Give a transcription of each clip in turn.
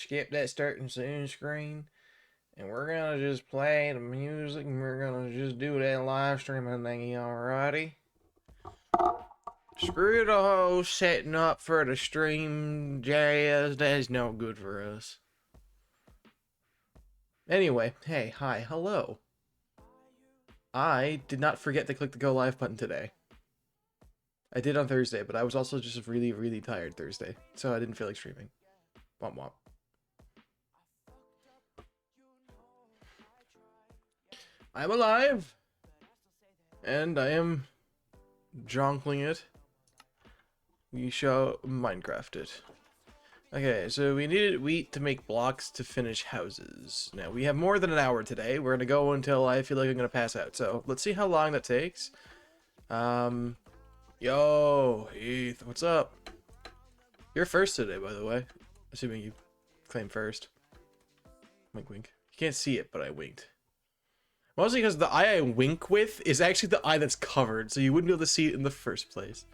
skip that starting soon screen, and we're gonna just play the music, and we're gonna just do that live streaming thingy, alrighty? Screw the whole setting up for the stream jazz, that's no good for us. Anyway, hey, hi, hello. I did not forget to click the go live button today. I did on Thursday, but I was also just really, really tired Thursday, so I didn't feel like streaming. Womp womp. I'm alive! And I am jonkling it. We shall Minecraft it. Okay, so we needed wheat to make blocks to finish houses. Now, we have more than an hour today. We're gonna go until I feel like I'm gonna pass out. So, let's see how long that takes. Yo, Heath, what's up? You're first today, by the way. Assuming you claim first. Wink, wink. You can't see it, but I winked. Mostly because the eye I wink with is actually the eye that's covered, so you wouldn't be able to see it in the first place.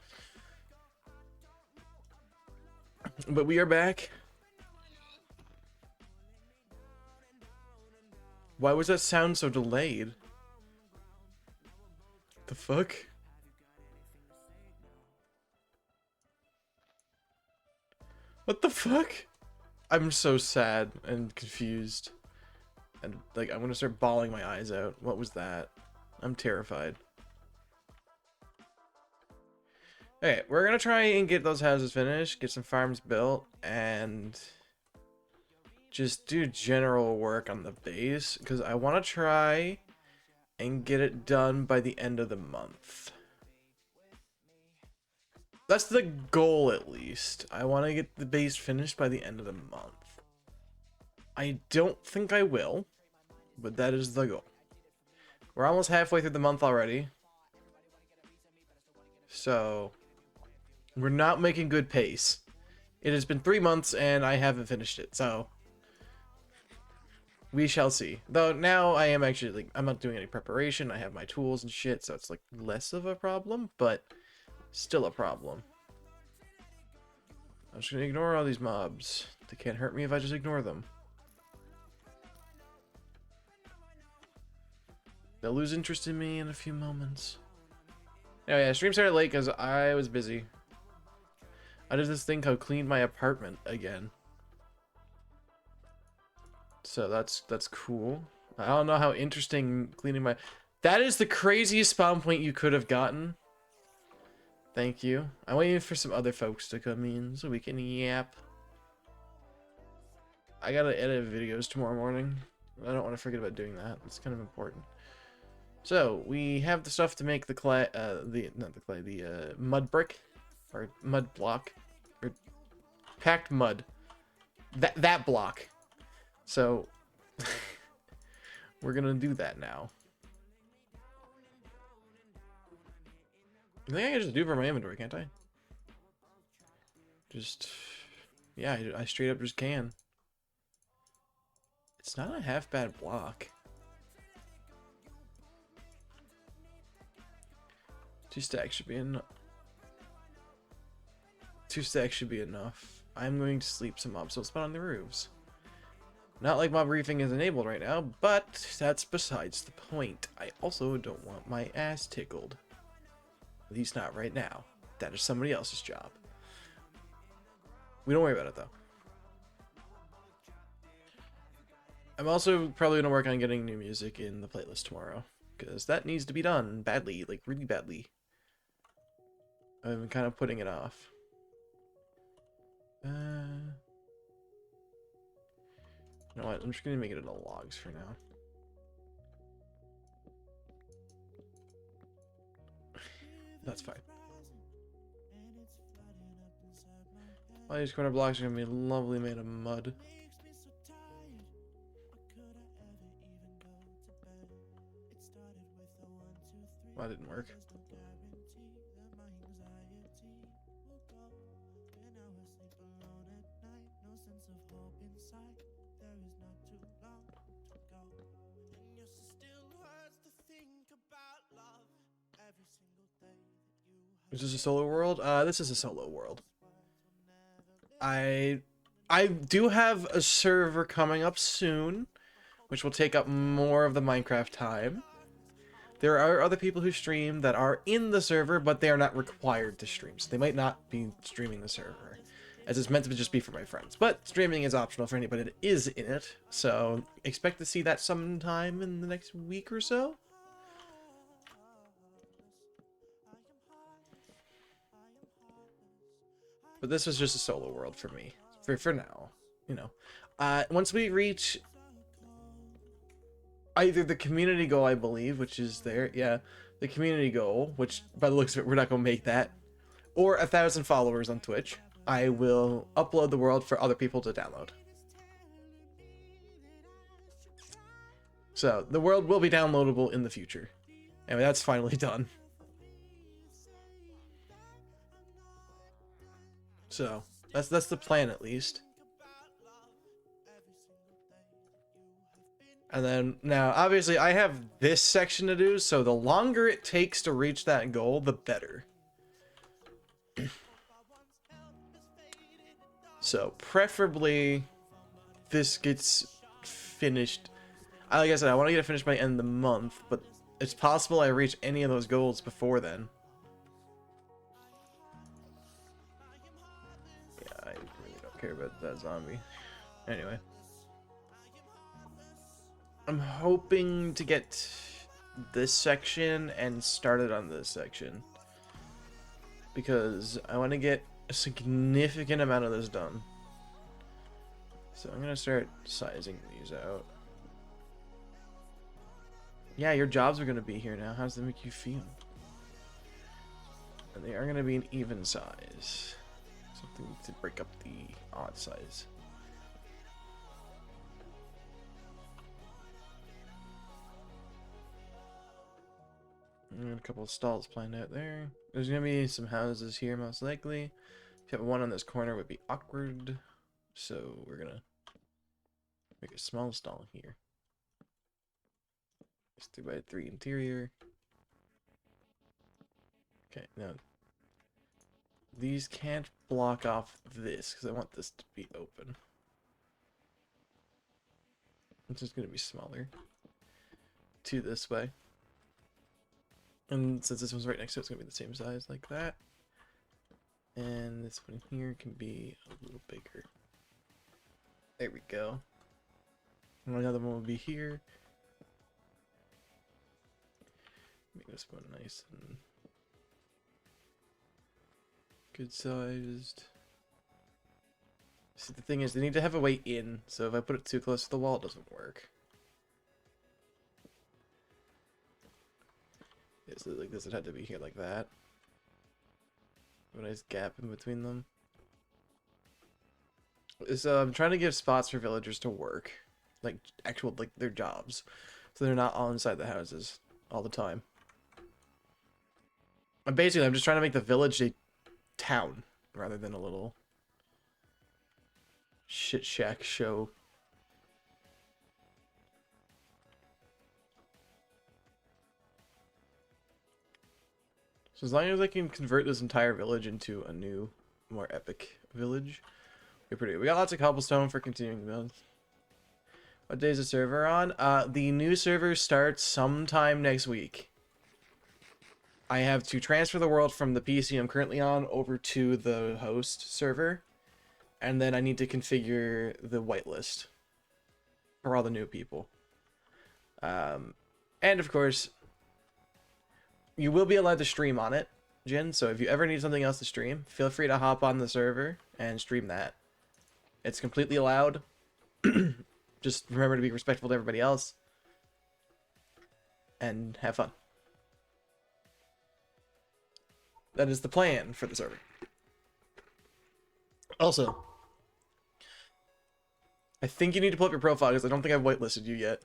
But we are back. Why was that sound so delayed? The fuck? What the fuck? I'm so sad and confused. And, like, I'm gonna start bawling my eyes out. What was that? I'm terrified. Okay, we're gonna try and get those houses finished, get some farms built, and just do general work on the base, because I want to try and get it done by the end of the month. That's the goal, at least. I want to get the base finished by the end of the month. I don't think I will, but that is the goal. We're almost halfway through the month already, so we're not making good pace. It has been 3 months and I haven't finished it, so we shall see. Though now I am actually, like, I'm not doing any preparation. I have my tools and shit, so it's like less of a problem, but still a problem. I'm just gonna ignore all these mobs. They can't hurt me if I just ignore them. They'll lose interest in me in a few moments. Oh yeah, stream started late because I was busy. I did this thing called clean my apartment again. So that's cool. I don't know how interesting cleaning my... That is the craziest spawn point you could have gotten. Thank you. I'm waiting for some other folks to come in so we can yap. I gotta edit videos tomorrow morning. I don't want to forget about doing that. It's kind of important. So, we have the stuff to make the clay, the mud brick, or mud block, or packed mud. That block. So, we're gonna do that now. I think I can just do it for my inventory, can't I? Just, yeah, I straight up just can. It's not a half bad block. 2 stacks should be enough. 2 stacks should be enough. I'm going to sleep some mobs, so let's spawn on the roofs. Not like mob reefing is enabled right now, but that's besides the point. I also don't want my ass tickled. At least not right now. That is somebody else's job. We don't worry about it, though. I'm also probably going to work on getting new music in the playlist tomorrow, because that needs to be done badly, like really badly. I've been kind of putting it off. You know what? I'm just going to make it into logs for now. That's fine. All these corner blocks are going to be lovely made of mud. Well, that didn't work. Is this a solo world? This is a solo world. I I do have a server coming up soon, which will take up more of the Minecraft time. There are other people who stream that are in the server, but they are not required to stream, so they might not be streaming the server, as it's meant to just be for my friends. But streaming is optional for anybody that is in it, so expect to see that sometime in the next week or so. But this was just a solo world for me, for now, you know. Once we reach either the community goal, I believe, which is there, yeah, the community goal, which by the looks of it, we're not gonna make that, or 1,000 followers on Twitch, I will upload the world for other people to download. So the world will be downloadable in the future. Anyway, that's finally done. So that's the plan, at least. And then now, obviously, I have this section to do, so the longer it takes to reach that goal, the better. So preferably, this gets finished. Like I said, I want to get it finished by end of the month, but it's possible I reach any of those goals before then. Yeah, I really don't care about that zombie. Anyway. I'm hoping to get this section and started on this section, because I want to get a significant amount of this done. So I'm gonna start sizing these out. Yeah, your jobs are gonna be here now. How does that make you feel? And they are gonna be an even size. Something to break up the odd size. And a couple of stalls planned out there. There's gonna be some houses here, most likely. If you have one on this corner, would be awkward. So we're gonna make a small stall here. It's 3x3 interior. Okay, now these can't block off this because I want this to be open. It's just gonna be smaller. Two this way. And since this one's right next to it, it's going to be the same size like that. And this one here can be a little bigger. There we go. And another one will be here. Make this one nice and good sized. See, the thing is, they need to have a way in, so if I put it too close to the wall, it doesn't work. Yeah, so like this would have to be here like that. A nice gap in between them. So I'm trying to give spots for villagers to work, like actual like their jobs, so they're not all inside the houses all the time. And basically, I'm just trying to make the village a town rather than a little shit shack show. So as long as I can convert this entire village into a new, more epic village, we're pretty good. We got lots of cobblestone for continuing the build. What day is the server on? The new server starts sometime next week. I have to transfer the world from the PC I'm currently on over to the host server, and then I need to configure the whitelist for all the new people. And of course, you will be allowed to stream on it, Jin, so if you ever need something else to stream, feel free to hop on the server and stream that. It's completely allowed. Just remember to be respectful to everybody else. And have fun. That is the plan for the server. Also, I think you need to pull up your profile because I don't think I've whitelisted you yet.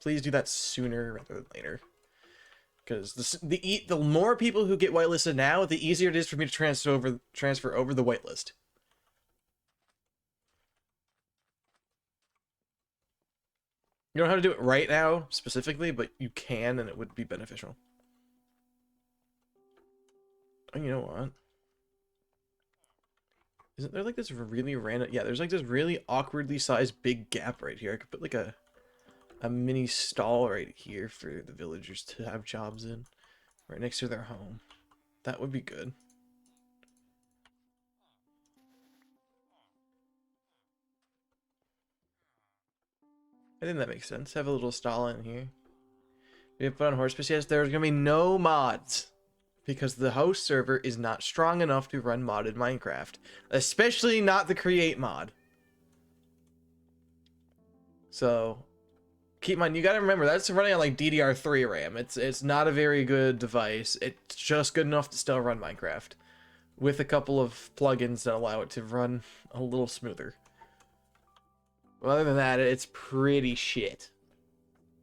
Please do that sooner rather than later. Because the more people who get whitelisted now, the easier it is for me to transfer over the whitelist. You don't have to do it right now, specifically, but you can, and it would be beneficial. And you know what? Isn't there like this really random... Yeah, there's like this really awkwardly sized big gap right here. I could put like a mini stall right here for the villagers to have jobs in. Right next to their home. That would be good. I think that makes sense. Have a little stall in here. We have put on horse space. Yes, there's gonna be no mods. Because the host server is not strong enough to run modded Minecraft. Especially not the create mod. So, keep in mind, you gotta remember, that's running on like DDR3 RAM. It's not a very good device. It's just good enough to still run Minecraft. With a couple of plugins that allow it to run a little smoother. Well, other than that, it's pretty shit.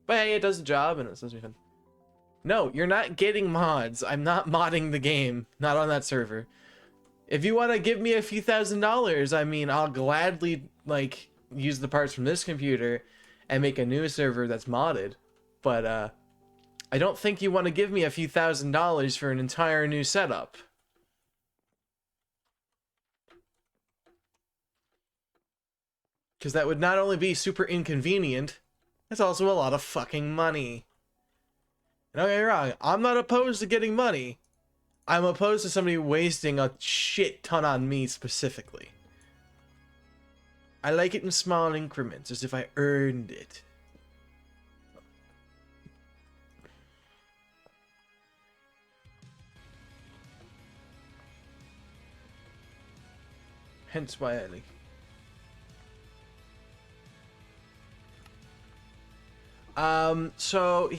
But hey, it does the job, and it's supposed to be fun. No, you're not getting mods. I'm not modding the game. Not on that server. If you want to give me a few $1,000s, I mean, I'll gladly, like, use the parts from this computer and make a new server that's modded. But, I don't think you want to give me a few $1,000s for an entire new setup. Because that would not only be super inconvenient, it's also a lot of fucking money. Don't get me wrong, I'm not opposed to getting money. I'm opposed to somebody wasting a shit ton on me specifically. I like it in small increments, as if I earned it. Hence why I like. So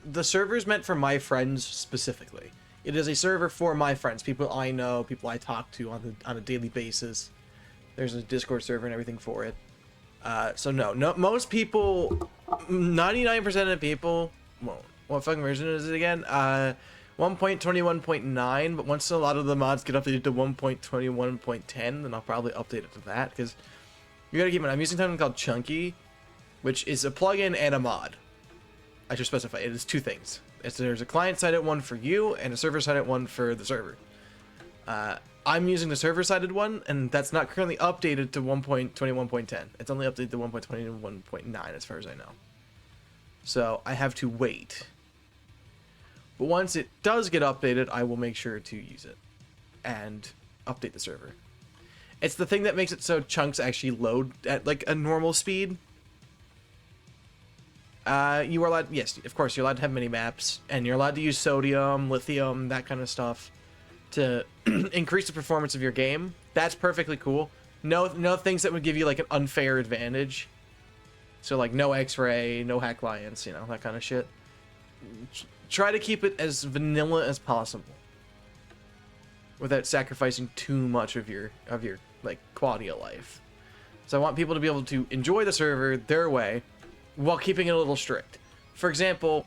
the server's meant for my friends specifically. It is a server for my friends, people I know, people I talk to on a daily basis. There's a Discord server and everything for it. So no, most people, 99% of the people, well, what fucking version is it again? 1.21.9, but once a lot of the mods get updated to 1.21.10, then I'll probably update it to that, because you gotta keep in mind, I'm using something called Chunky, which is a plugin and a mod. I should specify, it is two things. There's a client-sided one for you, and a server-sided one for the server. I'm using the server-sided one, and that's not currently updated to 1.21.10. It's only updated to 1.21.9 as far as I know. So I have to wait. But once it does get updated, I will make sure to use it and update the server. It's the thing that makes it so chunks actually load at like a normal speed. You are allowed, yes, of course, you're allowed to have mini maps, and you're allowed to use sodium, lithium, that kind of stuff to increase the performance of your game. That's perfectly cool. No things that would give you like an unfair advantage. So like no X-ray, no hack clients, you know, that kind of shit. Try to keep it as vanilla as possible without sacrificing too much of your like quality of life. So I want people to be able to enjoy the server their way, while keeping it a little strict. For example,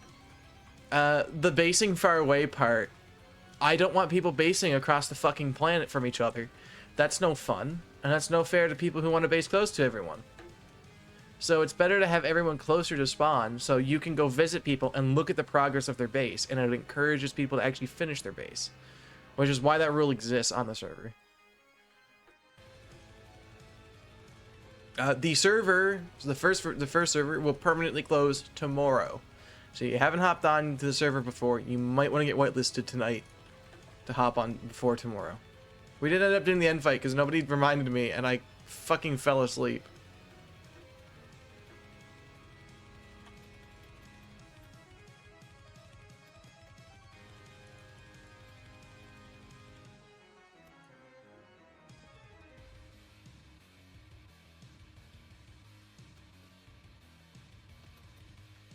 the basing far away part, I don't want people basing across the fucking planet from each other. That's no fun, and that's no fair to people who want to base close to everyone. So it's better to have everyone closer to spawn, so you can go visit people and look at the progress of their base, and it encourages people to actually finish their base. Which is why that rule exists on the server. The server, the first server will permanently close tomorrow. So you haven't hopped on to the server before, you might want to get whitelisted tonight to hop on before tomorrow. We did end up doing the end fight because nobody reminded me and I fucking fell asleep.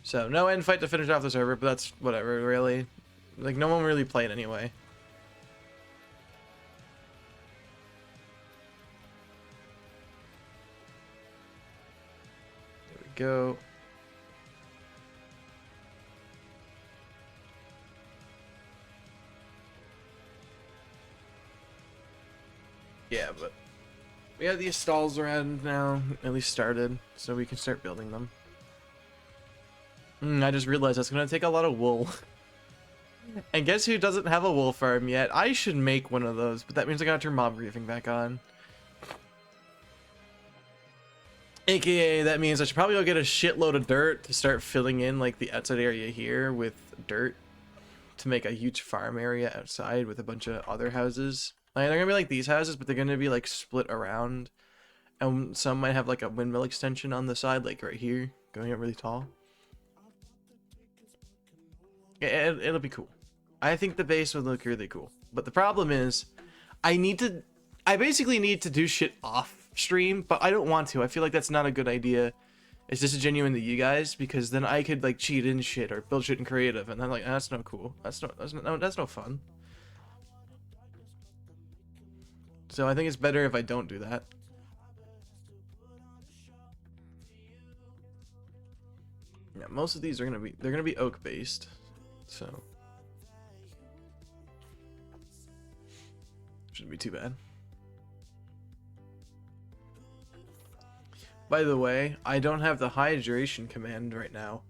So, no end fight to finish off the server, but that's whatever, really. Like, no one really played anyway. There we go. Yeah, but we have these stalls around now, at least started, so we can start building them. I just realized that's gonna take a lot of wool. And guess who doesn't have a wool farm yet? I should make one of those, but that means I gotta turn mob griefing back on. AKA, that means I should probably go get a shitload of dirt to start filling in like the outside area here with dirt to make a huge farm area outside with a bunch of other houses. Like, they're gonna be like these houses, but they're gonna be like split around, and some might have like a windmill extension on the side, like right here, going up really tall. It'll be cool. I think the base would look really cool, but the problem is, I basically need to do shit off stream, but I don't want to. I feel like that's not a good idea. It's disingenuous to you guys, because then I could like cheat in shit or build shit in creative, and I'm like, that's no cool. That's no fun. So I think it's better if I don't do that. Yeah, most of these are they're gonna be oak based, so shouldn't be too bad. By the way, I don't have the hydration command right now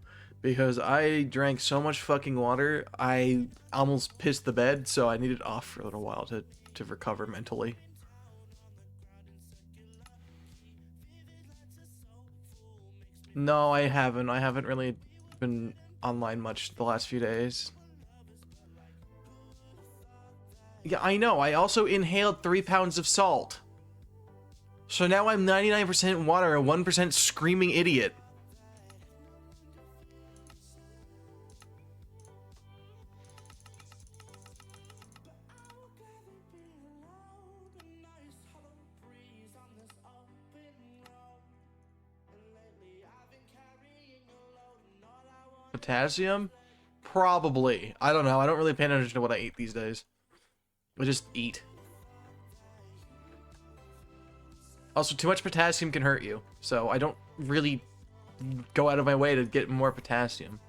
because I drank so much fucking water, I almost pissed the bed, so I needed off for a little while to recover mentally. No, I haven't. I haven't really been online much the last few days. Yeah, I know. I also inhaled 3 pounds of salt. So now I'm 99% water, a 1% screaming idiot. Potassium? Probably. I don't know. I don't really pay attention to what I eat these days. I just eat. Also, too much potassium can hurt you, so I don't really go out of my way to get more potassium.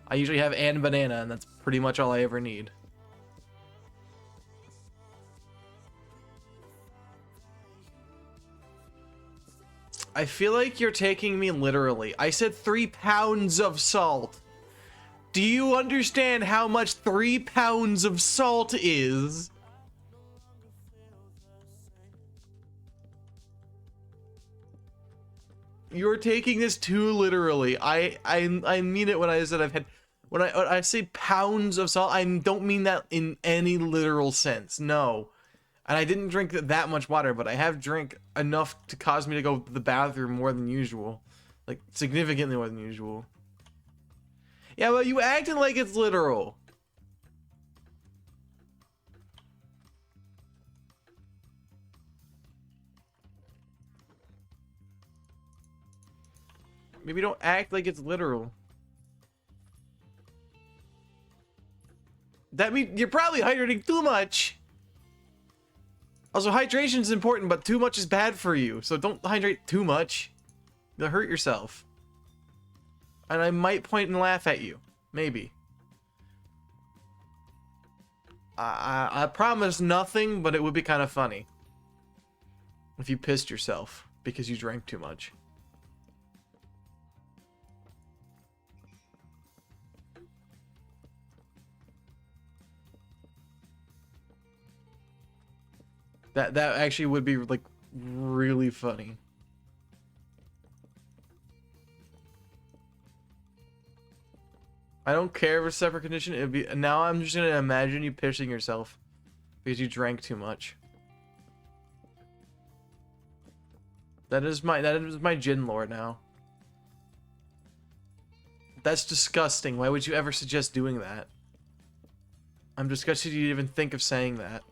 I usually have and banana, and that's pretty much all I ever need. I feel like you're taking me literally. I said 3 pounds of salt. Do you understand how much 3 pounds of salt is? You're taking this too literally. I mean it when I said when I say pounds of salt, I don't mean that in any literal sense. No. And I didn't drink that much water, but I have drank enough to cause me to go to the bathroom more than usual. Like, significantly more than usual. Yeah, but you acting like it's literal. Maybe don't act like it's literal. That means you're probably hydrating too much. Also, hydration is important, but too much is bad for you. So don't hydrate too much. You'll hurt yourself. And I might point and laugh at you. Maybe. I promise nothing, but it would be kind of funny. If you pissed yourself because you drank too much. That actually would be like really funny. I don't care if it's a separate condition. It'd be now. I'm just gonna imagine you pissing yourself because you drank too much. That is my gin lore now. That's disgusting. Why would you ever suggest doing that? I'm disgusted you even think of saying that.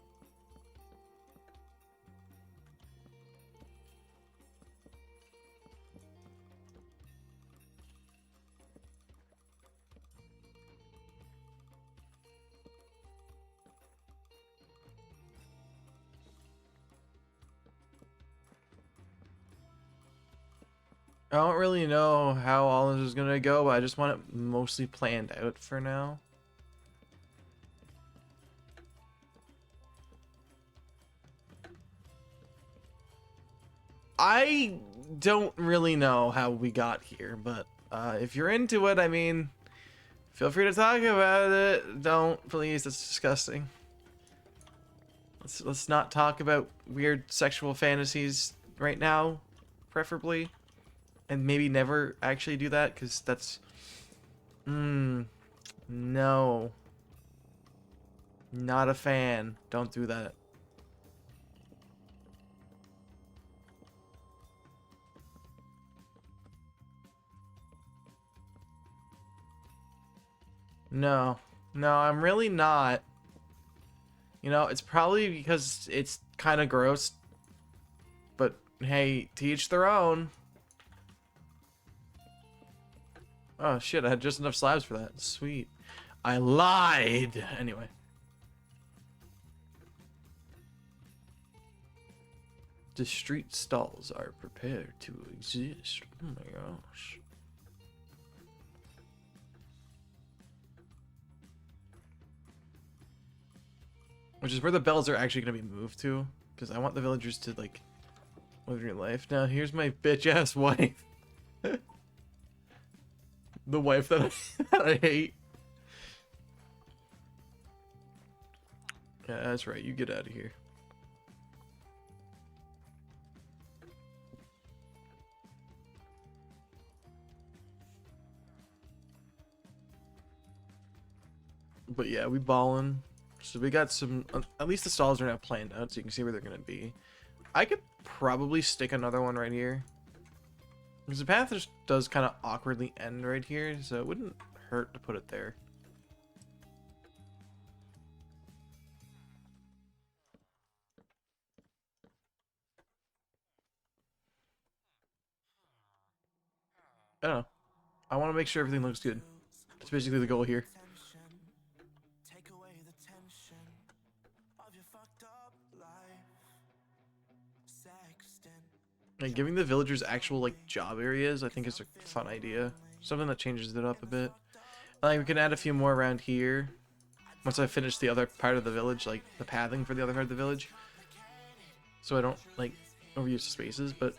I don't really know how all this is gonna go, but I just want it mostly planned out for now. I don't really know how we got here, but if you're into it, I mean, feel free to talk about it. Don't, please. That's disgusting. Let's not talk about weird sexual fantasies right now, preferably. and maybe never actually do that, because that's... no. Not a fan. Don't do that. No. No, I'm really not. You know, it's probably because it's kind of gross. But, hey, to each their own. Oh, shit, I had just enough slabs for that. Sweet. I lied! Anyway. The street stalls are prepared to exist. Oh my gosh. Which is where the bells are actually going to be moved to. Because I want the villagers to, like, live their life. Now, here's my bitch-ass wife. The wife that that I hate. Yeah, that's right. You get out of here. But yeah, we ballin'. So we got some... at least the stalls are now planned out, so you can see where they're going to be. I could probably stick another one right here. Because the path just does kind of awkwardly end right here, so it wouldn't hurt to put it there. I don't know. I want to make sure everything looks good. That's basically the goal here. And giving the villagers actual, like, job areas, I think is a fun idea. Something that changes it up a bit. Like, we can add a few more around here. Once I finish the other part of the village, like, the pathing for the other part of the village. So I don't, like, overuse the spaces, but...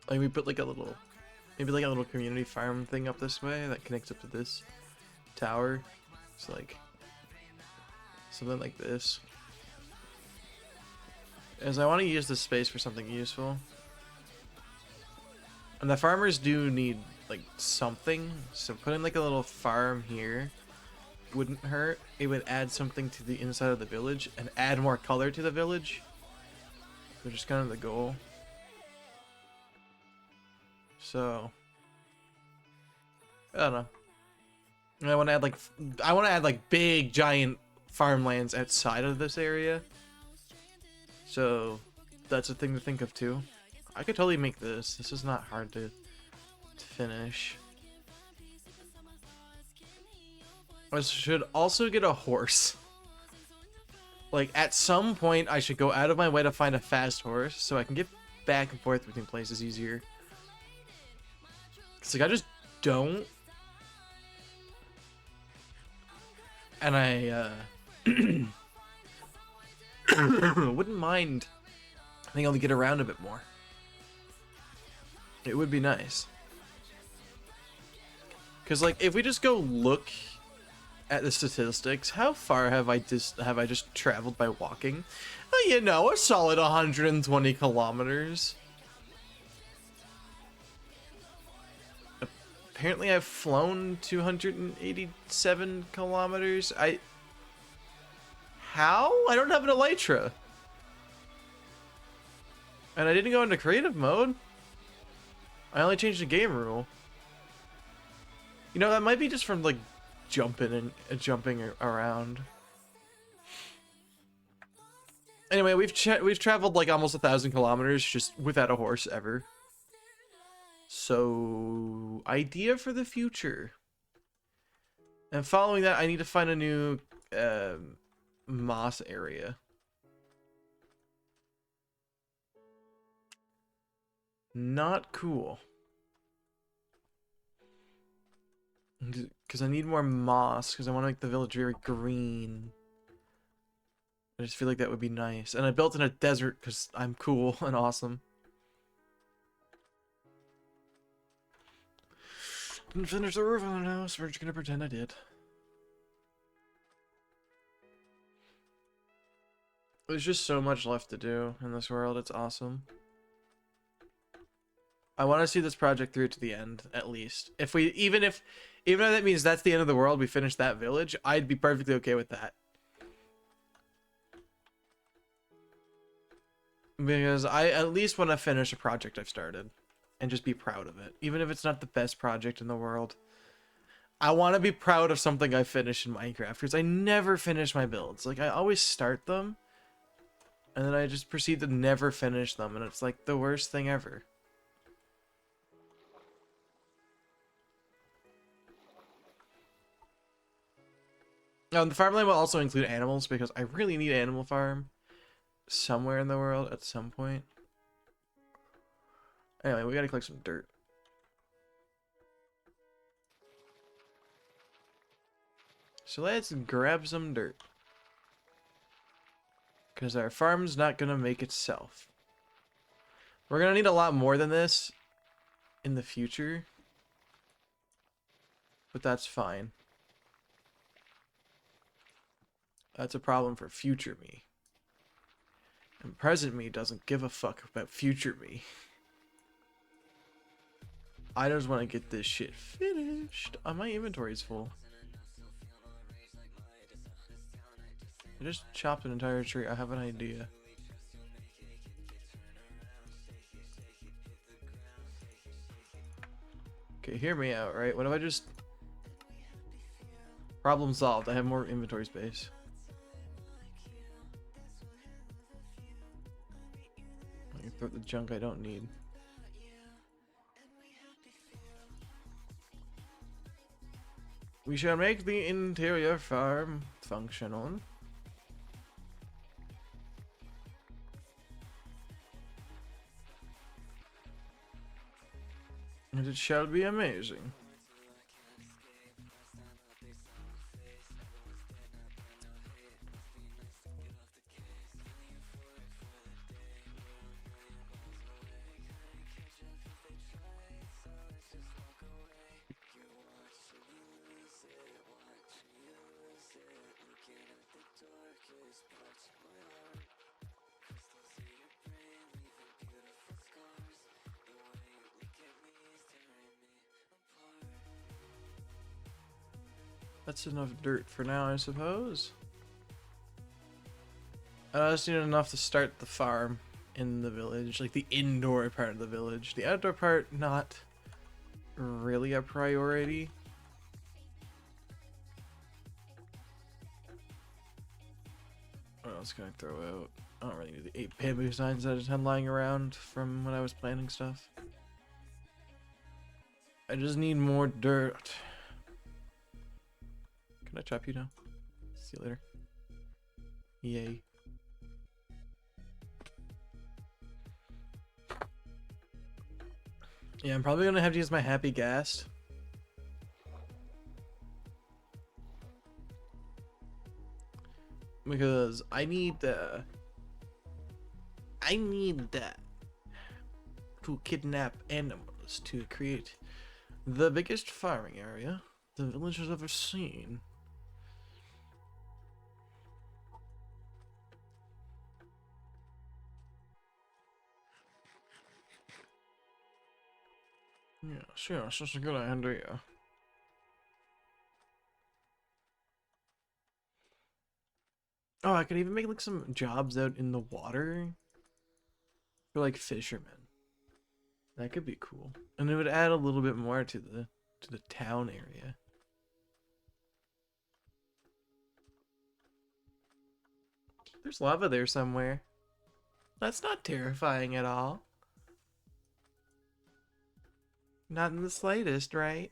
like, we put, like, a little... maybe, like, a little community farm thing up this way that connects up to this tower. So, like... something like this. As I want to use this space for something useful. And the farmers do need, like, something. So putting, like, a little farm here wouldn't hurt. It would add something to the inside of the village and add more color to the village. Which is kind of the goal. So... I don't know. And I want to add, like, big, giant farmlands outside of this area. So, that's a thing to think of too. I could totally make this. This is not hard to finish. I should also get a horse. Like, at some point, I should go out of my way to find a fast horse so I can get back and forth between places easier. It's like, I just don't. And I, wouldn't mind being able to get around a bit more. It would be nice. Because, like, if we just go look at the statistics, how far have I just traveled by walking? Oh, you know, a solid 120 kilometers. Apparently I've flown 287 kilometers. How? I don't have an elytra. And I didn't go into creative mode. I only changed the game rule. You know, that might be just from, like, jumping around. Anyway, we've traveled, like, almost 1,000 kilometers just without a horse ever. So, idea for the future. And following that, I need to find a new moss area. Not cool. Because I need more moss, because I want to make the village very green. I just feel like that would be nice. And I built in a desert because I'm cool and awesome. Didn't finish the roof on the house, we're just gonna pretend I did. There's just so much left to do in this world, it's awesome. I want to see this project through to the end, at least. Even if that means that's the end of the world, we finish that village, I'd be perfectly okay with that. Because I at least want to finish a project I've started and just be proud of it. Even if it's not the best project in the world. I want to be proud of something I finished in Minecraft, because I never finish my builds. Like, I always start them, and then I just proceed to never finish them, and it's like the worst thing ever. The farmland will also include animals, because I really need Animal Farm somewhere in the world at some point. Anyway, we gotta collect some dirt. So let's grab some dirt. Because our farm's not gonna make itself. We're gonna need a lot more than this in the future. But that's fine. That's a problem for future me. And present me doesn't give a fuck about future me. I just want to get this shit finished. My inventory's full. I just chopped an entire tree. I have an idea. Okay, hear me out, right? What if I just... Problem solved. I have more inventory space. I can throw the junk I don't need. We shall make the interior farm functional. And it shall be amazing. That's enough dirt for now, I suppose. I just need enough to start the farm in the village, like the indoor part of the village. The outdoor part, not really a priority. What else can I throw out? I don't really need the 8 bamboo signs that I just had lying around from when I was planting stuff. I just need more dirt. Can I chop you now? See you later. Yay. Yeah, I'm probably gonna have to use my happy gas. Because I need to kidnap animals to create the biggest farming area the village has ever seen. Yes, that's a good idea. Oh, I could even make like some jobs out in the water for like fishermen. That could be cool, and it would add a little bit more to the town area. There's lava there somewhere. That's not terrifying at all. Not in the slightest, right?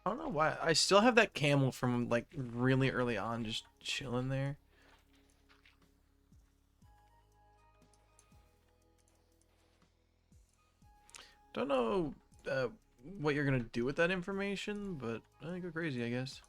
I don't know why. I still have that camel from like really early on just chilling there. Don't know what you're gonna do with that information, but I go crazy, I guess.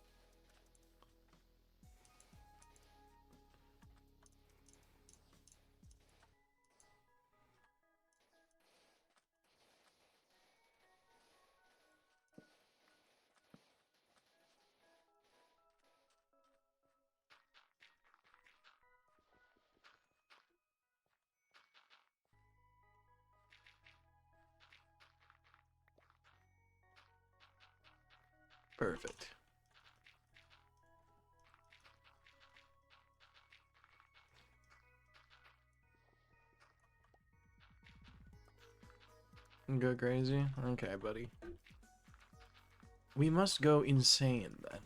Perfect. Go crazy? Okay, buddy. We must go insane, then.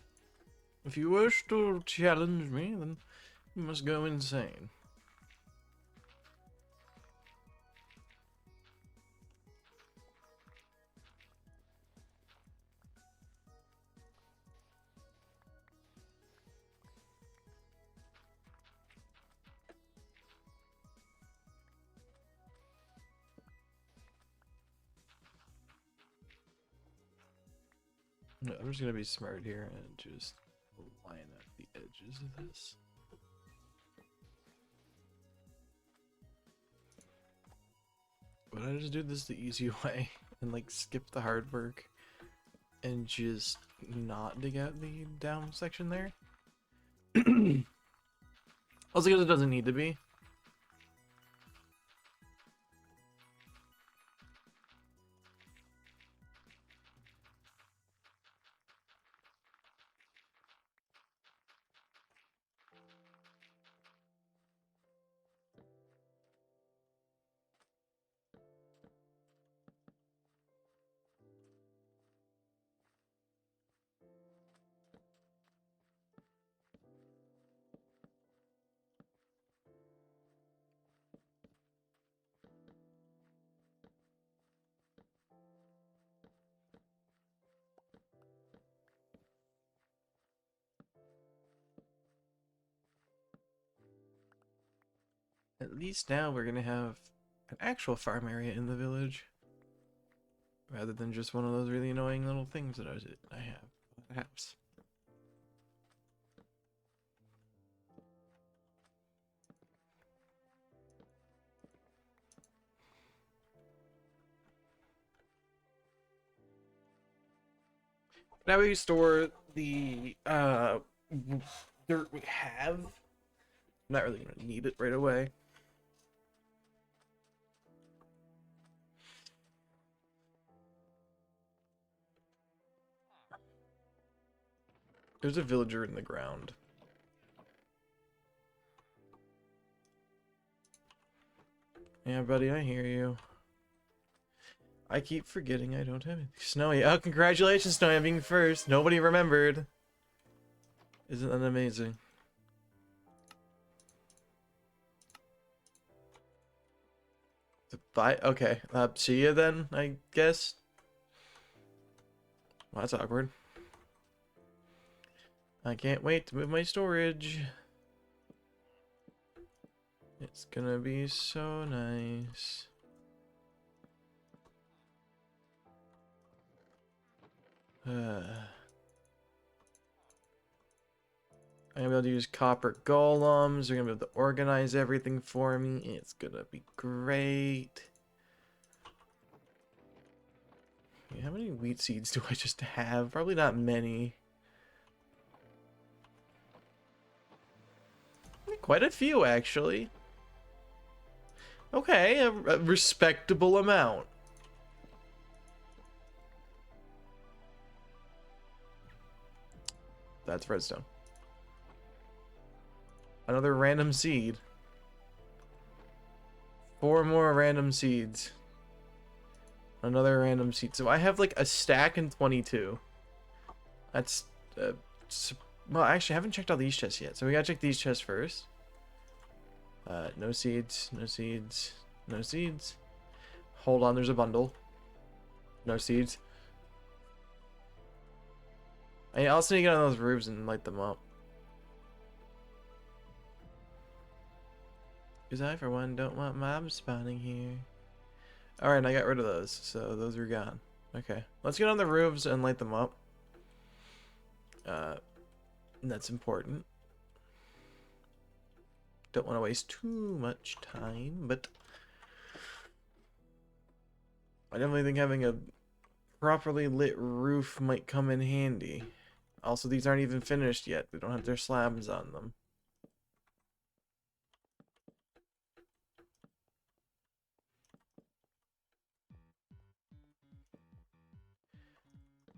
If you wish to challenge me, then you must go insane. No, I'm just gonna be smart here and just line up the edges of this. Would I just do this the easy way and like skip the hard work and just not dig out the down section there? Also because it doesn't need to be. At least now we're gonna have an actual farm area in the village. Rather than just one of those really annoying little things that I have at the house. Now we store the dirt we have. I'm not really gonna need it right away. There's a villager in the ground. Yeah, buddy, I hear you. I keep forgetting I don't have it. Snowy. Oh, congratulations, Snowy, on being first. Nobody remembered. Isn't that amazing? Bye. Okay. See ya then, I guess. Well, that's awkward. I can't wait to move my storage. It's gonna be so nice. I'm gonna be able to use copper golems. They're gonna be able to organize everything for me. It's gonna be great. Okay, how many wheat seeds do I just have? Probably not many. Quite a few, actually. Okay, a respectable amount. That's redstone. Another random seed. 4 more random seeds. Another random seed. So I have like a stack and 22. That's well, actually, I haven't checked all these chests yet, so we gotta check these chests first. No seeds, no seeds, no seeds. Hold on, there's a bundle. No seeds. I also need to get on those roofs and light them up. Because I, for one, don't want mobs spawning here. Alright, I got rid of those, so those are gone. Okay, let's get on the roofs and light them up. That's important. Don't want to waste too much time, but I definitely think having a properly lit roof might come in handy. Also, these aren't even finished yet. They don't have their slabs on them.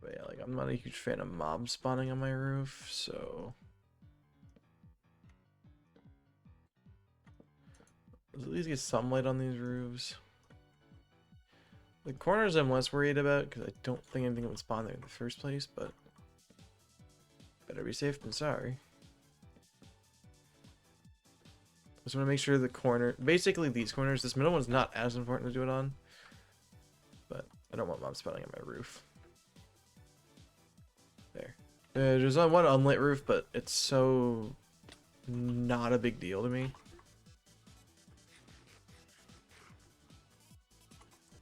But yeah, like, I'm not a huge fan of mob spawning on my roof, so let's at least get some light on these roofs. The corners I'm less worried about because I don't think anything would spawn there in the first place, but better be safe than sorry. Just want to make sure the corner, basically these corners, this middle one's not as important to do it on, but I don't want mob spawning on my roof. There. There's one unlit roof, but it's so not a big deal to me.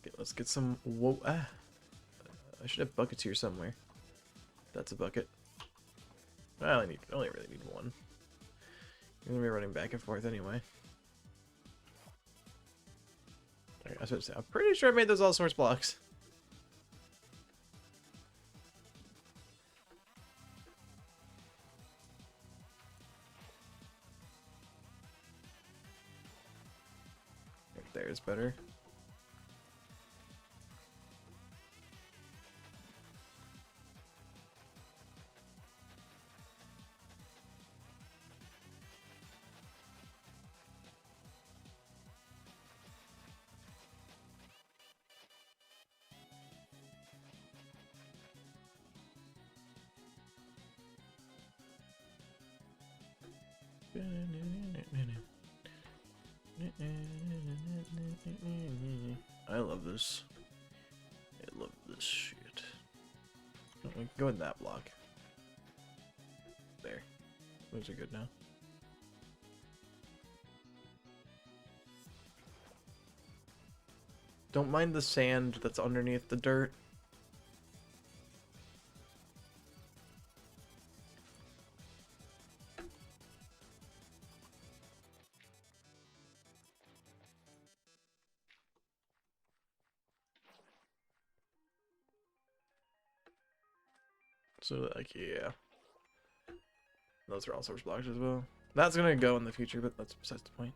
Okay, let's get some. Whoa! Ah, I should have buckets here somewhere. That's a bucket. I only really need one. I'm gonna be running back and forth anyway. Okay, I was gonna say, I'm pretty sure I made those all source blocks. Right there is better. I love this. I love this shit. Oh, we can go in that block. There. Those are good now. Don't mind the sand that's underneath the dirt. So, like, yeah. Those are all source blocks as well. That's gonna go in the future, but that's besides the point.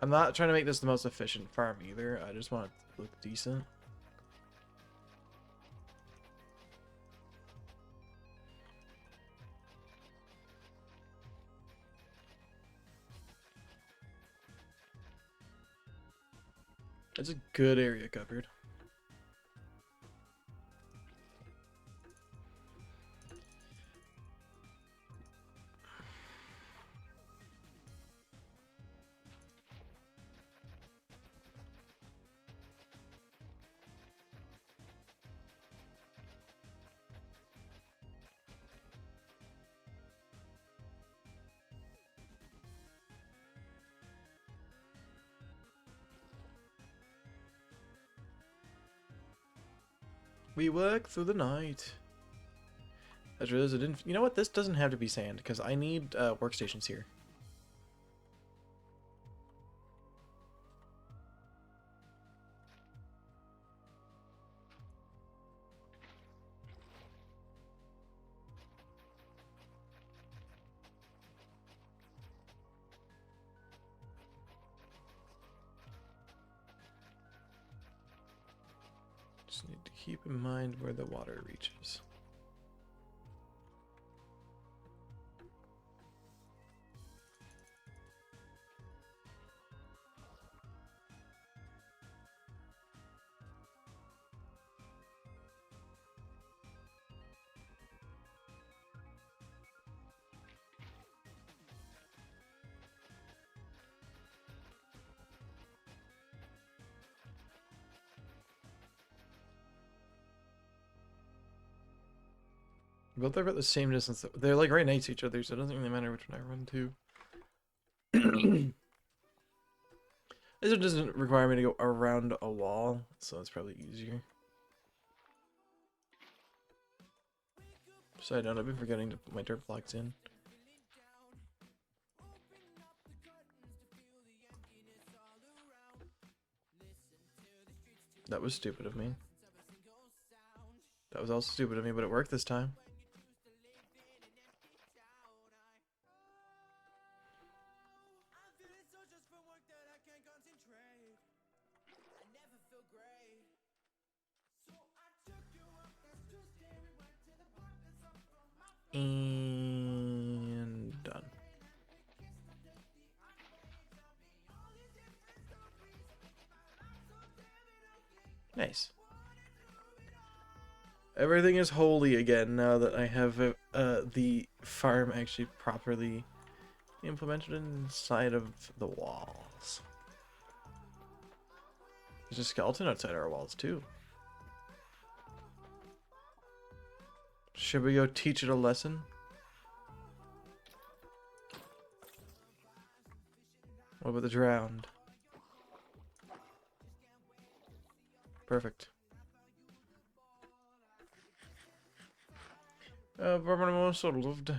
I'm not trying to make this the most efficient farm either. I just want it to look decent. It's a good area covered. We work through the night. I just realized I didn't. You know what? This doesn't have to be sand because I need workstations here. Just need to keep in mind where the water reaches. Both are about the same distance. They're like right next to each other, so it doesn't really matter which one I run to. This one doesn't require me to go around a wall, so it's probably easier. Side note, I've been forgetting to put my dirt blocks in. That was stupid of me. That was also stupid of me, but it worked this time. And done. Nice. Everything is holy again now that I have the farm actually properly implemented inside of the walls. There's a skeleton outside our walls too. Should we go teach it a lesson? What about the drowned? Perfect. Problem solved.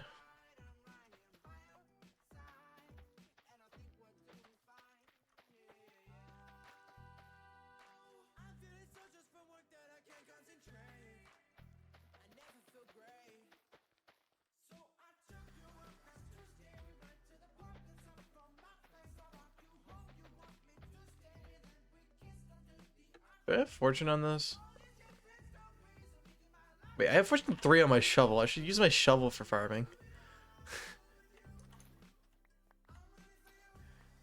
Do I have fortune on this? Wait, I have fortune 3 on my shovel. I should use my shovel for farming.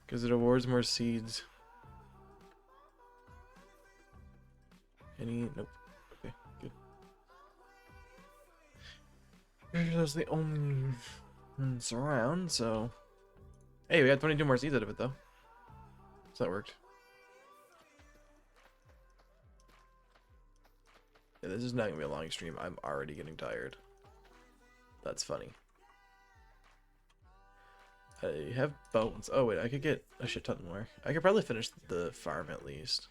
Because it awards more seeds. Any? Nope. Okay, good. That's the only ones around, so... Hey, we got 22 more seeds out of it, though. So that worked. Yeah, this is not gonna be a long stream. I'm already getting tired. That's funny. I have bones. Oh wait, I could get a shit ton more. I could probably finish the farm at least.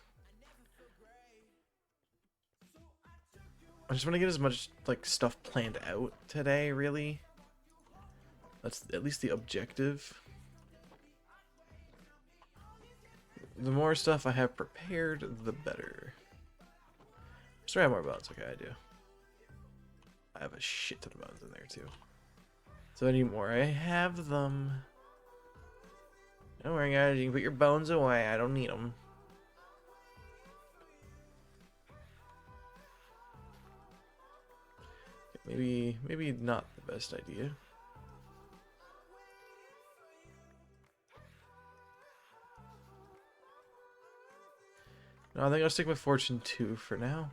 I just want to get as much like stuff planned out today, really. That's at least the objective. The more stuff I have prepared, the better. Sorry, I have more bones. Okay, I do. I have a shit ton of bones in there too. So any more, I have them. Don't worry, guys. You can put your bones away. I don't need them. Maybe not the best idea. No, I think I'll stick with Fortune 2 for now.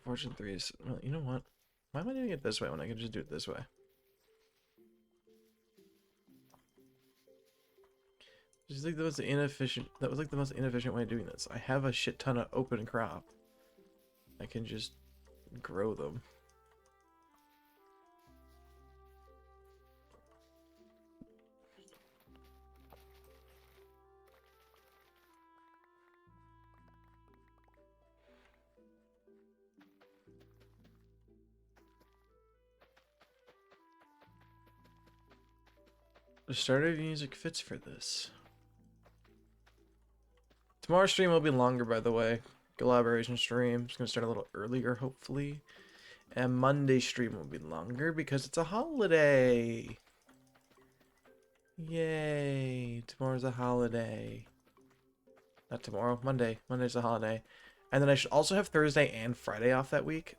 Fortune 3 is... Well, you know what? Why am I doing it this way when I can just do it this way? Just like that was inefficient. That was like the most inefficient way of doing this. I have a shit ton of open crop. I can just grow them. The start of music fits for this. Tomorrow's stream will be longer, by the way. Collaboration stream. It's gonna start a little earlier, hopefully. And Monday's stream will be longer because it's a holiday. Yay! Tomorrow's a holiday. Not tomorrow, Monday. Monday's a holiday. And then I should also have Thursday and Friday off that week.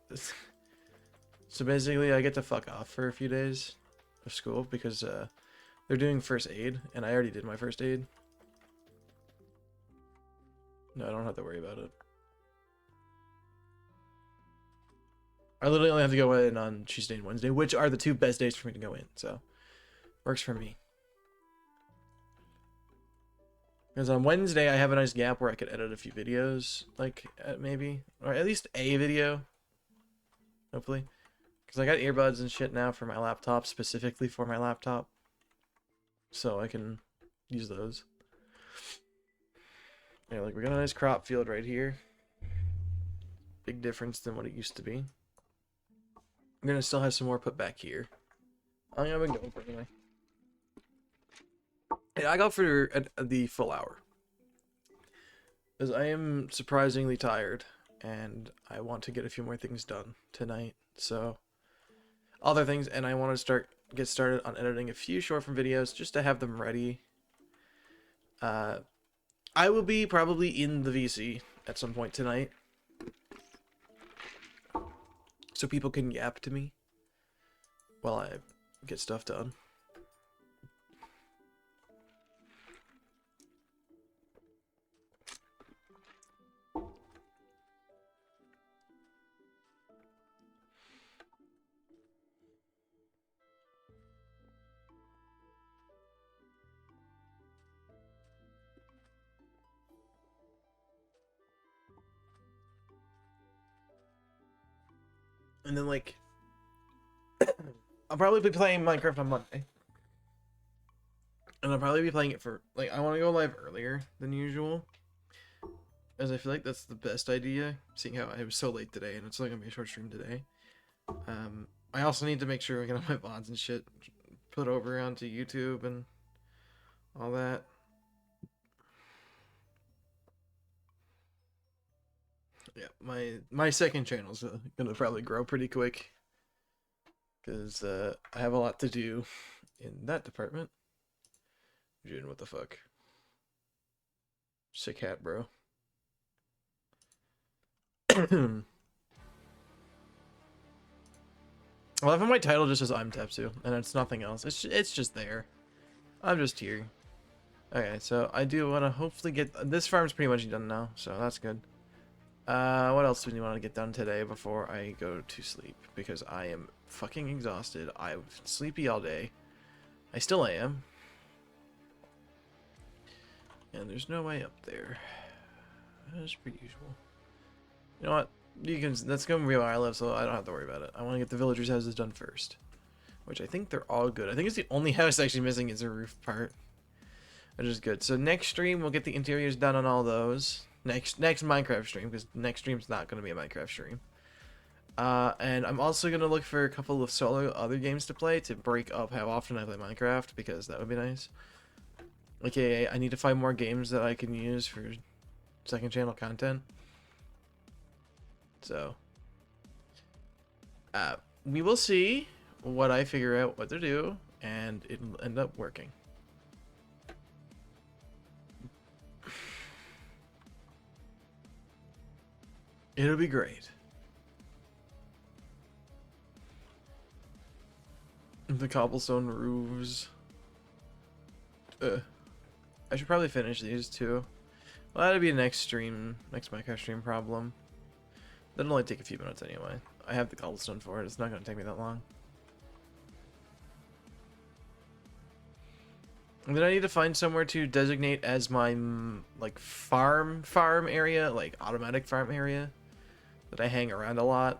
So basically, I get to fuck off for a few days of school because they're doing first aid, and I already did my first aid. No, I don't have to worry about it. I literally only have to go in on Tuesday and Wednesday, which are the two best days for me to go in, so Works for me. Because on Wednesday, I have a nice gap where I could edit a few videos, like, maybe. Or at least a video. Hopefully. Because I got earbuds and shit now for my laptop, specifically for my laptop. So I can use those. Yeah, like, we got a nice crop field right here. Big difference than what it used to be. I'm gonna still have some more put back here. I'm gonna go for it anyway. Yeah, I go for the full hour. Because I am surprisingly tired. And I want to get a few more things done tonight. So, other things. And I want to get started on editing a few short form videos just to have them ready. I will be probably in the VC at some point tonight. So people can yap to me while I get stuff done. And then, like, I'll probably be playing Minecraft on Monday. And I'll probably be playing it for, like, I want to go live earlier than usual. As I feel like that's the best idea, seeing how I was so late today, and it's only going to be a short stream today. I also need to make sure I get all my VODs and shit put over onto YouTube and all that. Yeah, my second channel's gonna probably grow pretty quick. Because I have a lot to do in that department. June, what the fuck? Sick hat, bro. I love how my title just says I'm Tepsu, and it's nothing else. It's just there. I'm just here. Okay, so I do want to hopefully get... This farm's pretty much done now, so that's good. What else do we want to get done today before I go to sleep? Because I am fucking exhausted. I'm sleepy all day. I still am. And there's no way up there. As per usual. You know what? That's gonna be where I live, so I don't have to worry about it. I want to get the villagers' houses done first. Which I think they're all good. I think it's the only house actually missing is a roof part. Which is good. So next stream, we'll get the interiors done on all those. Next Minecraft stream, because next stream's not going to be a Minecraft stream. And I'm also going to look for a couple of solo other games to play to break up how often I play Minecraft, because that would be nice. Okay, I need to find more games that I can use for second channel content. So, we will see what I figure out what to do, and it'll end up working. It'll be great. The cobblestone roofs. I should probably finish these too. Well, that'll be next stream, next Minecraft stream problem. That'll only take a few minutes anyway. I have the cobblestone for it. It's not going to take me that long. And then I need to find somewhere to designate as my, like, farm area, like, automatic farm area. That I hang around a lot.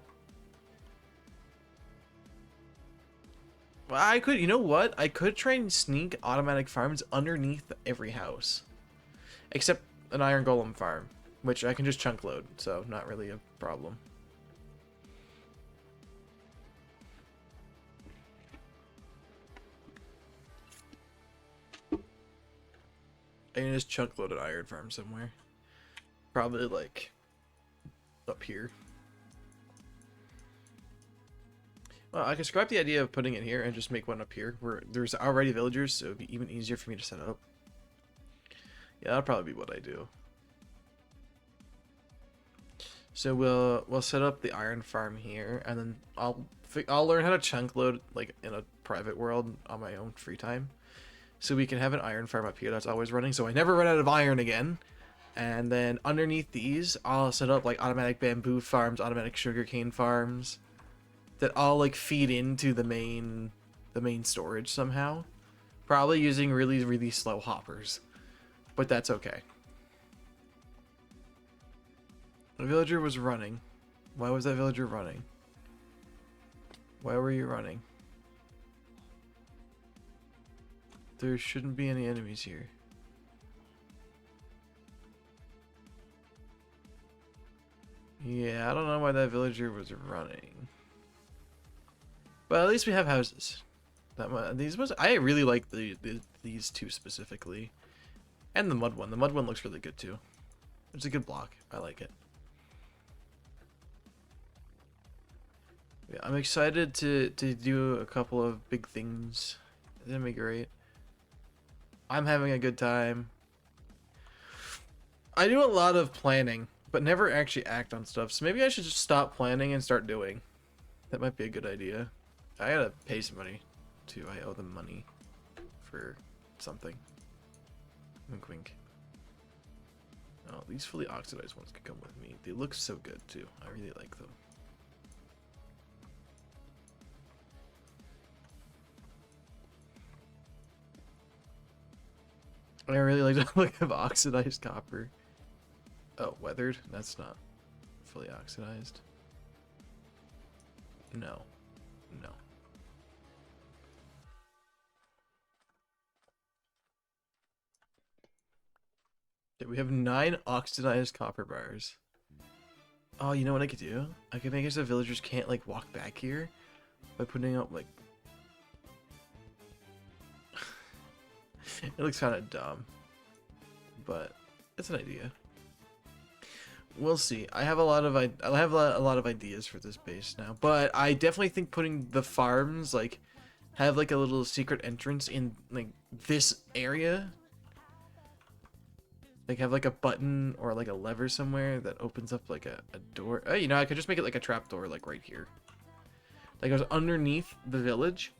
Well, I could, you know what? I could try and sneak automatic farms underneath every house. Except an iron golem farm, which I can just chunk load, so not really a problem. I can just chunk load an iron farm somewhere. Probably, like, up here. Well, I could scrap the idea of putting it here and just make one up here where there's already villagers, so it'd be even easier for me to set up. Yeah, that'll probably be what I do. So we'll set up the iron farm here, and then I'll learn how to chunk load like in a private world on my own free time, so we can have an iron farm up here that's always running, so I never run out of iron again. And then underneath these, I'll set up like automatic bamboo farms, automatic sugarcane farms, that all like feed into the main storage somehow. Probably using really, really slow hoppers. But that's okay. The villager was running. Why was that villager running? Why were you running? There shouldn't be any enemies here. Yeah, I don't know why that villager was running. But at least we have houses. I really like these two specifically. And the mud one. The mud one looks really good too. It's a good block. I like it. Yeah, I'm excited to do a couple of big things. It's gonna be great. I'm having a good time. I do a lot of planning, but never actually act on stuff. So maybe I should just stop planning and start doing. That might be a good idea. I gotta pay somebody too. I owe them money for something. Wink wink. Oh, these fully oxidized ones could come with me. They look so good too. I really like them. I really like the look of oxidized copper. Oh, weathered? That's not fully oxidized. No. No. Okay, we have 9 oxidized copper bars. Oh, you know what I could do? I could make it so villagers can't, like, walk back here by putting up, like... It looks kind of dumb. But it's an idea. We'll see. I have a lot of ideas for this base now, but I definitely think putting the farms, like, have like a little secret entrance in like this area, like have like a button or like a lever somewhere that opens up like a door. Oh, you know, I could just make it like a trap door, like right here, that goes underneath the village,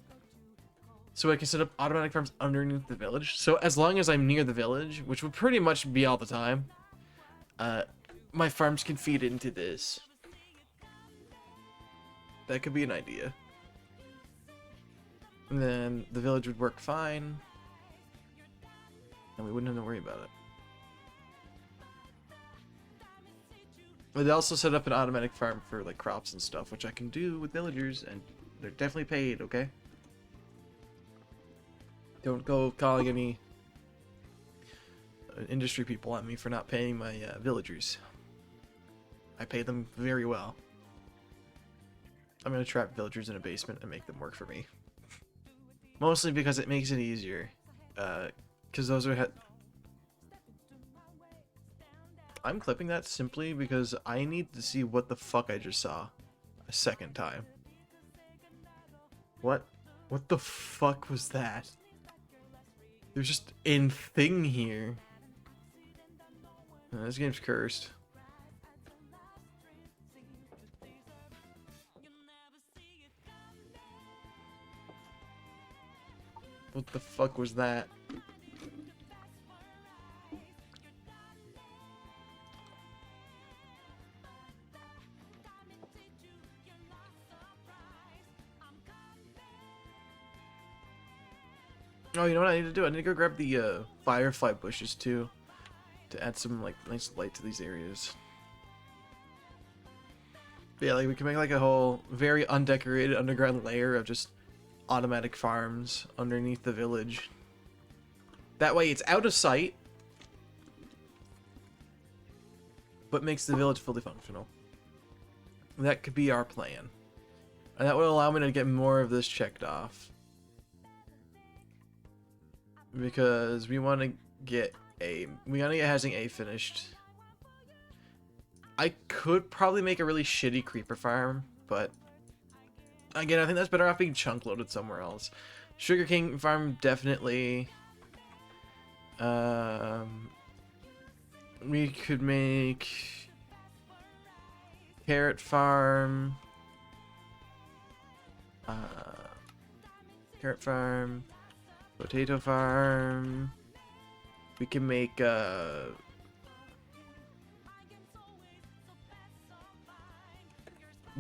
so I can set up automatic farms underneath the village. So as long as I'm near the village, which would pretty much be all the time, my farms can feed into this. That could be an idea. And then the village would work fine. And we wouldn't have to worry about it. But they also set up an automatic farm for like crops and stuff, which I can do with villagers, and they're definitely paid, okay? Don't go calling any industry people at me for not paying my villagers. I pay them very well. I'm gonna trap villagers in a basement and make them work for me. Mostly because it makes it easier. Because those are... I'm clipping that simply because I need to see what the fuck I just saw a second time. What the fuck was that? There's just a thing here. This game's cursed. What the fuck was that? Oh, you know what I need to do? I need to go grab the firefly bushes too, to add some like nice light to these areas. But yeah, like we can make like a whole very undecorated underground layer of just automatic farms underneath the village. That way it's out of sight, but makes the village fully functional. That could be our plan. And that would allow me to get more of this checked off. Because we want to get housing A finished. I could probably make a really shitty creeper farm, but again, I think that's better off being chunk loaded somewhere else. Sugarcane farm, definitely. We could make carrot farm. Carrot farm. Potato farm. We can make we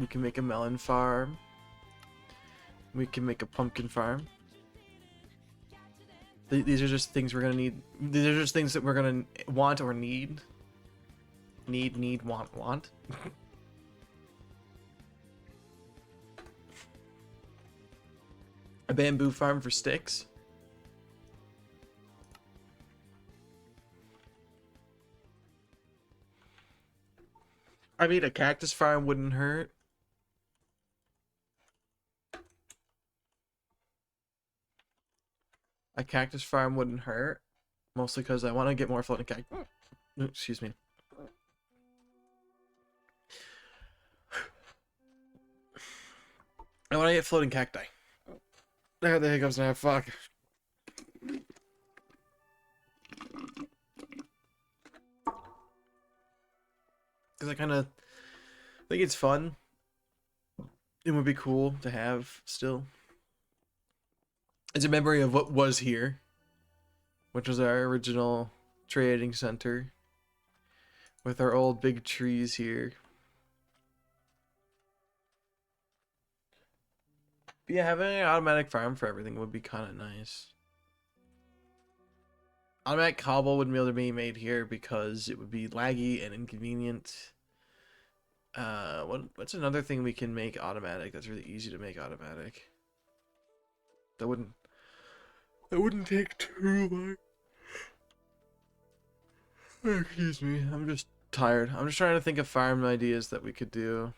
can make a melon farm. We can make a pumpkin farm. These are just things we're gonna need. These are just things that we're gonna want or need. Need, want. A bamboo farm for sticks. I mean, a cactus farm wouldn't hurt. A cactus farm wouldn't hurt. Mostly because I want to get more floating cactus. Excuse me. I want to get floating cacti. I got the hiccups now. Fuck. Because I kind of think it's fun. It would be cool to have still. It's a memory of what was here, which was our original trading center with our old big trees here. But yeah, having an automatic farm for everything would be kind of nice. Automatic cobble wouldn't be able to be made here because it would be laggy and inconvenient. What's another thing we can make automatic that's really easy to make automatic? That wouldn't take too long. Excuse me, I'm just tired. I'm just trying to think of farm ideas that we could do.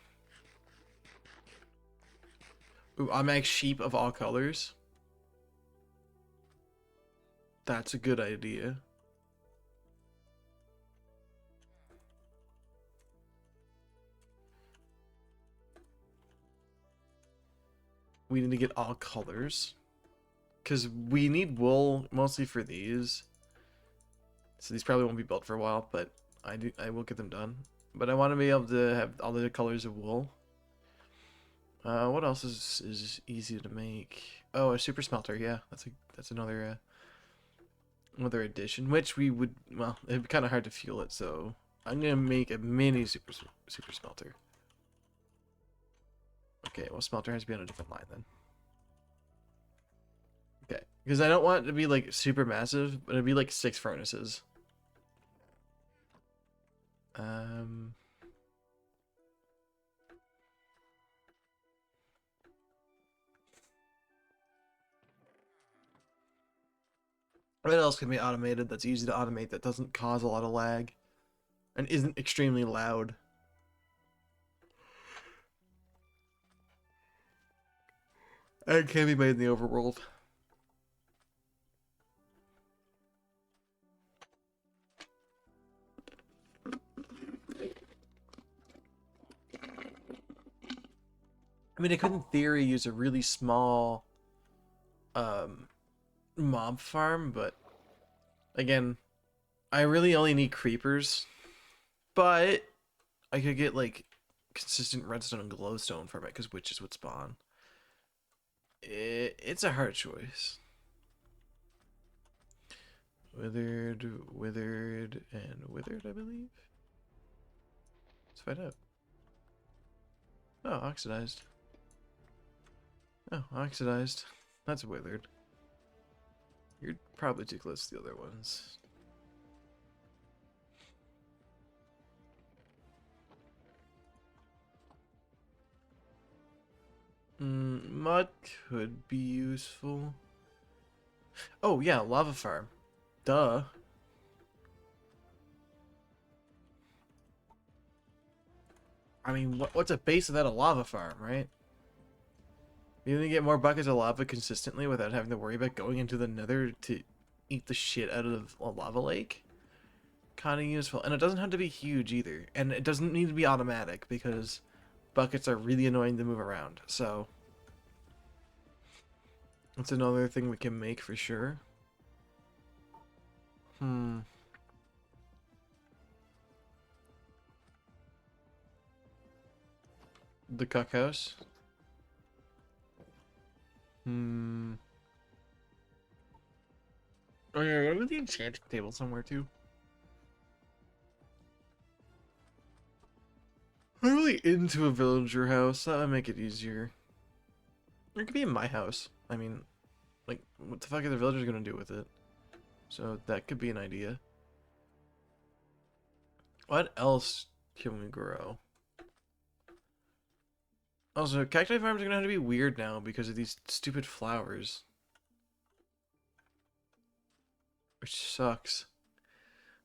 Ooh, automatic sheep of all colors. That's a good idea. We need to get all colors. Because we need wool mostly for these. So these probably won't be built for a while, but I will get them done. But I want to be able to have all the colors of wool. What else is easy to make? Oh, a super smelter. Yeah, that's another addition. Which we would, well, it'd be kind of hard to fuel it. So I'm gonna make a mini super smelter. Okay, well, smelter has to be on a different line then. Okay, because I don't want it to be like super massive, but it'd be like 6 furnaces. What else can be automated that's easy to automate that doesn't cause a lot of lag and isn't extremely loud? And can be made in the overworld. I mean, I could in theory use a really small mob farm, but again, I really only need creepers. But I could get like consistent redstone and glowstone from it because witches would spawn. It's a hard choice. Withered, and withered, I believe. Let's find out. Oh, oxidized. Oh, oxidized. That's withered. You're probably too close to the other ones. Mud could be useful. Oh, yeah, lava farm. Duh. I mean, what's a base without a lava farm, right? You only get more buckets of lava consistently without having to worry about going into the nether to eat the shit out of a lava lake. Kind of useful. And it doesn't have to be huge either. And it doesn't need to be automatic because buckets are really annoying to move around. So that's another thing we can make for sure. The cuck house. Oh yeah, go to the enchanting table somewhere too. I'm really into a villager house. That would make it easier. It could be in my house. I mean, Like, what the fuck are the villagers gonna do with it? So that could be an idea. What else can we grow? Also, cacti farms are gonna have to be weird now because of these stupid flowers. Which sucks.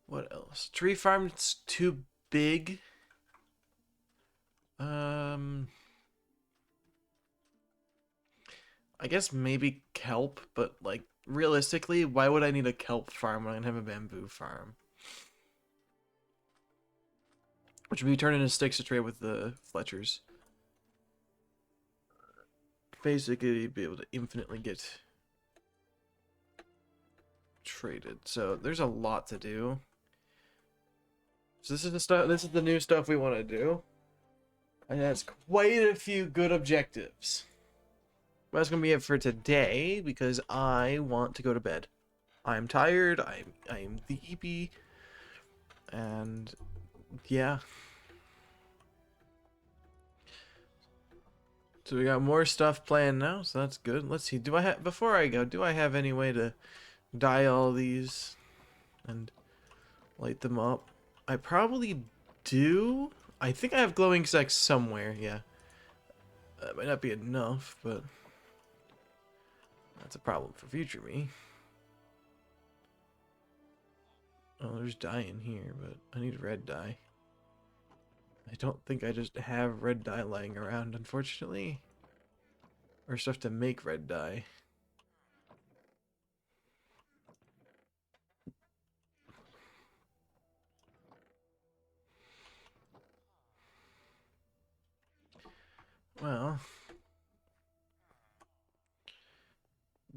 What else? Tree farm's too big. I guess maybe kelp, but like realistically, why would I need a kelp farm when I can have a bamboo farm? Which would be turned into sticks to trade with the Fletchers. Basically, be able to infinitely get traded. So there's a lot to do. So this is the stuff. This is the new stuff we want to do, and that's quite a few good objectives. Well, that's gonna be it for today because I want to go to bed. I'm tired. I'm sleepy, and yeah. So we got more stuff planned now, so that's good. Let's see. Do I have before I go? Do I have any way to dye all these and light them up? I probably do. I think I have glowing sex somewhere. Yeah, that might not be enough, but that's a problem for future me. Oh, there's dye in here, but I need red dye. I don't think I just have red dye lying around, unfortunately. Or stuff to make red dye. Well,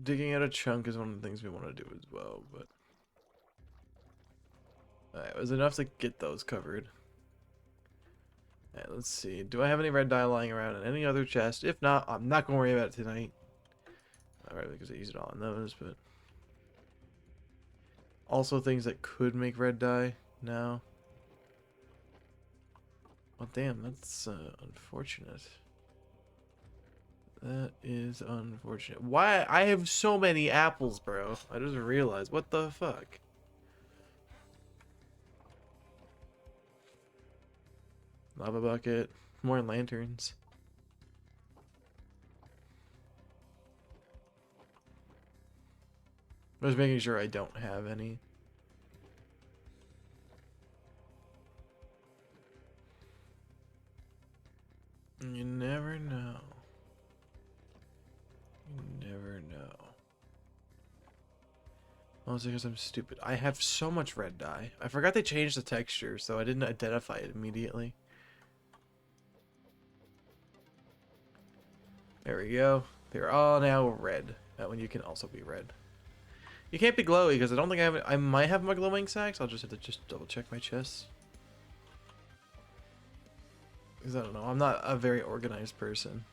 digging out a chunk is one of the things we want to do as well, but... Alright, it was enough to get those covered. Alright, let's see. Do I have any red dye lying around in any other chest? If not, I'm not going to worry about it tonight. Alright, because I used it all in those, but... Also things that could make red dye now. Well, damn, that's unfortunate. That is unfortunate. Why? I have so many apples, bro. I just realized. What the fuck? Lava bucket. More lanterns. I was making sure I don't have any. You never know. You never know. Mostly because I'm stupid. I have so much red dye. I forgot they changed the texture, so I didn't identify it immediately. There we go. They're all now red. That one you can also be red. You can't be glowy because I don't think I have. I might have my glowing sacks. I'll just have to double check my chest. Because I don't know. I'm not a very organized person.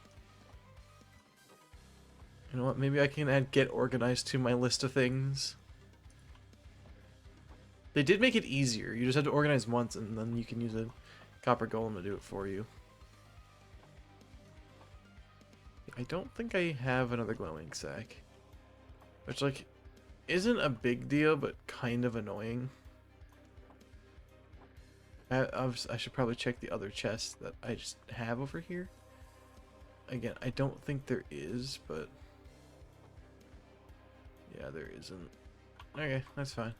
You know what? Maybe I can add get organized to my list of things. They did make it easier. You just have to organize once and then you can use a copper golem to do it for you. I don't think I have another glowing sack. Which, like, isn't a big deal, but kind of annoying. I should probably check the other chest that I just have over here. Again, I don't think there is, but... yeah, there isn't. Okay, that's fine.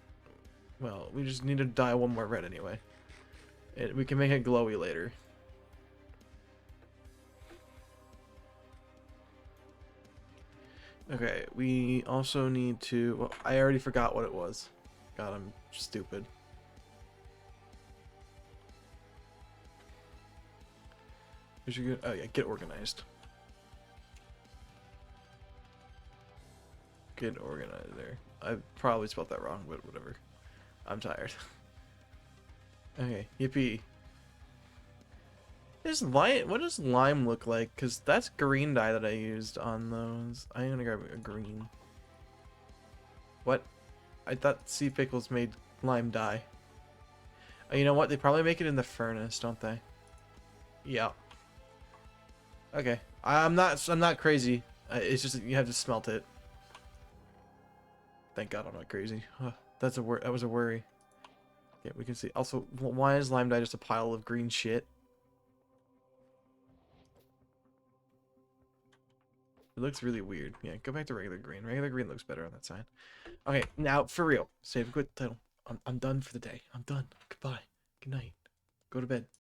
Well, we just need to dye one more red anyway. We can make it glowy later. Okay, we also need to... well, I already forgot what it was. God, I'm stupid. Oh yeah, get organized. Get organized there. I probably spelled that wrong, but whatever. I'm tired. Okay, yippee. What does lime look like? Because that's green dye that I used on those. I'm gonna grab a green. What? I thought sea pickles made lime dye. Oh, you know what? They probably make it in the furnace, don't they? Yeah. Okay. I'm not crazy. It's just that you have to smelt it. Thank God I'm not crazy. That's a that was a worry. Yeah, we can see. Also, why is lime dye just a pile of green shit? It looks really weird. Yeah, go back to regular green. Regular green looks better on that side. Okay, now for real. Save quit title. I'm done for the day. I'm done. Goodbye. Good night. Go to bed.